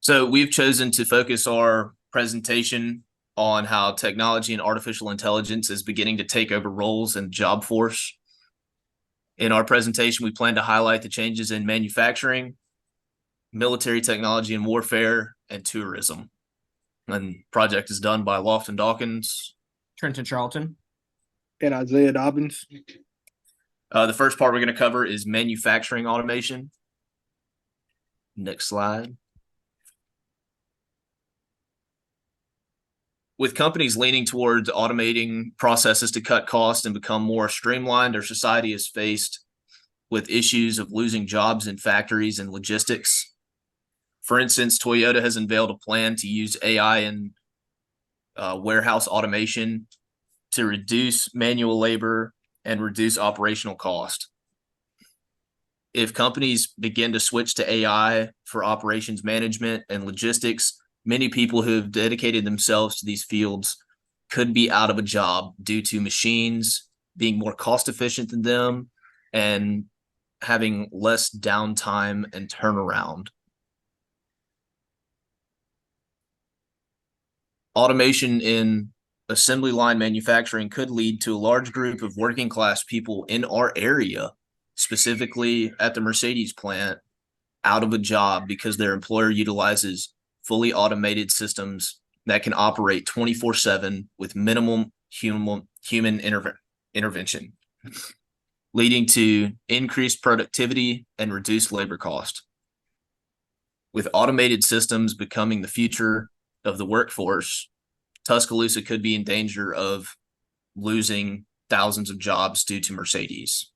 So we've chosen to focus our presentation on how technology and artificial intelligence is beginning to take over roles in the job force. In our presentation, we plan to highlight the changes in manufacturing, military technology and warfare, and tourism. And the project is done by Lofton Dawkins. Trenton Charlton. And Isaiah Dobbins. The first part we're going to cover is manufacturing automation. Next slide. With companies leaning towards automating processes to cut costs and become more streamlined, our society is faced with issues of losing jobs in factories and logistics. For instance, Toyota has unveiled a plan to use AI in warehouse automation to reduce manual labor and reduce operational cost. If companies begin to switch to AI for operations management and logistics, many people who have dedicated themselves to these fields could be out of a job due to machines being more cost efficient than them and having less downtime and turnaround. Automation in assembly line manufacturing could lead to a large group of working class people in our area, specifically at the Mercedes plant, out of a job because their employer utilizes fully automated systems that can operate 24/7 with minimum human intervention, leading to increased productivity and reduced labor cost. With automated systems becoming the future of the workforce, Tuscaloosa could be in danger of losing thousands of jobs due to Mercedes.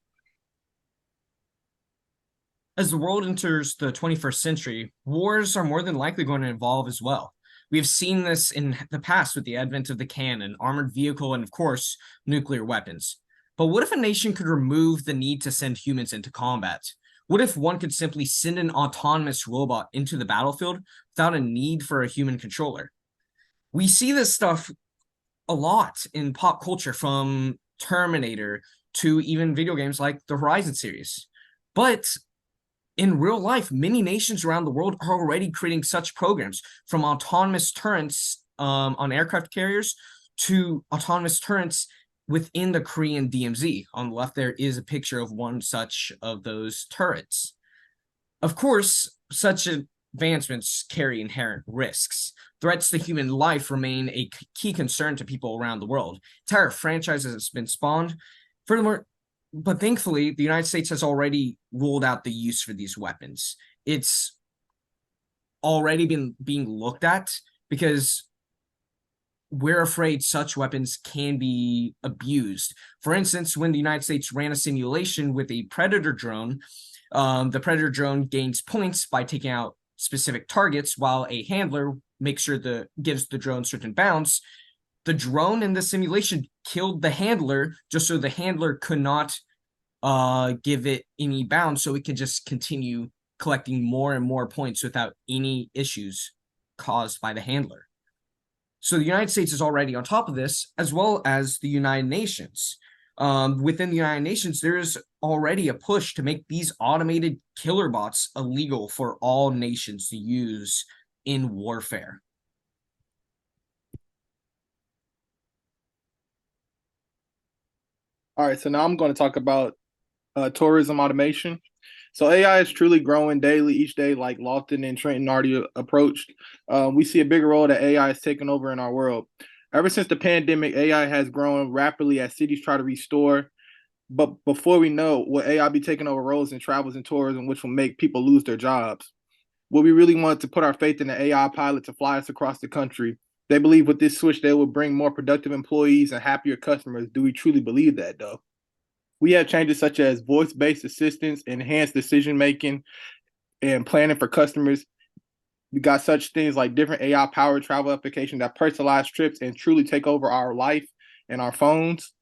As the world enters the 21st century, wars are more than likely going to evolve as well. We have seen this in the past with the advent of the cannon, armored vehicle, and of course, nuclear weapons. But what if a nation could remove the need to send humans into combat? What if one could simply send an autonomous robot into the battlefield without a need for a human controller? We see this stuff a lot in pop culture, from Terminator to even video games like the Horizon series. But in real life, many nations around the world are already creating such programs, from autonomous turrets on aircraft carriers to autonomous turrets within the Korean DMZ. On the left, there is a picture of one such of those turrets. Of course, such advancements carry inherent risks. Threats to human life remain a key concern to people around the world. Entire franchises have been spawned. Furthermore, but thankfully, the United States has already ruled out the use for these weapons. It's already been being looked at because we're afraid such weapons can be abused. For instance, when the United States ran a simulation with a Predator drone, the Predator drone gains points by taking out specific targets, while a handler makes sure gives the drone certain bounds. The drone in the simulation killed the handler just so the handler could not give it any bounds, so it could just continue collecting more and more points without any issues caused by the handler. So the United States is already on top of this, as well as the United Nations. Within the United Nations, there is already a push to make these automated killer bots illegal for all nations to use in warfare. All right, so now I'm going to talk about tourism automation. So AI is truly growing daily, each day, like Lofton and Trenton already approached. We see a bigger role that AI is taking over in our world. Ever since the pandemic, AI has grown rapidly as cities try to restore. But before we know, will AI be taking over roles in travels and tourism, which will make people lose their jobs? Will we really want to put our faith in the AI pilot to fly us across the country? They believe with this switch, they will bring more productive employees and happier customers. Do we truly believe that, though? We have changes such as voice-based assistance, enhanced decision-making, and planning for customers. We got such things like different AI-powered travel applications that personalize trips and truly take over our life and our phones.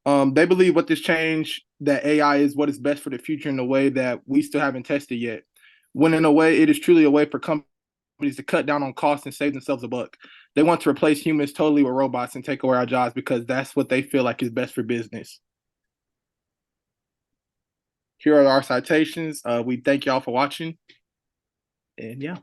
They believe with this change that AI is what is best for the future in a way that we still haven't tested yet. When in a way, it is truly a way for companies to cut down on costs and save themselves a buck. They want to replace humans totally with robots and take away our jobs because that's what they feel like is best for business. Here are our citations. We thank y'all for watching. And yeah.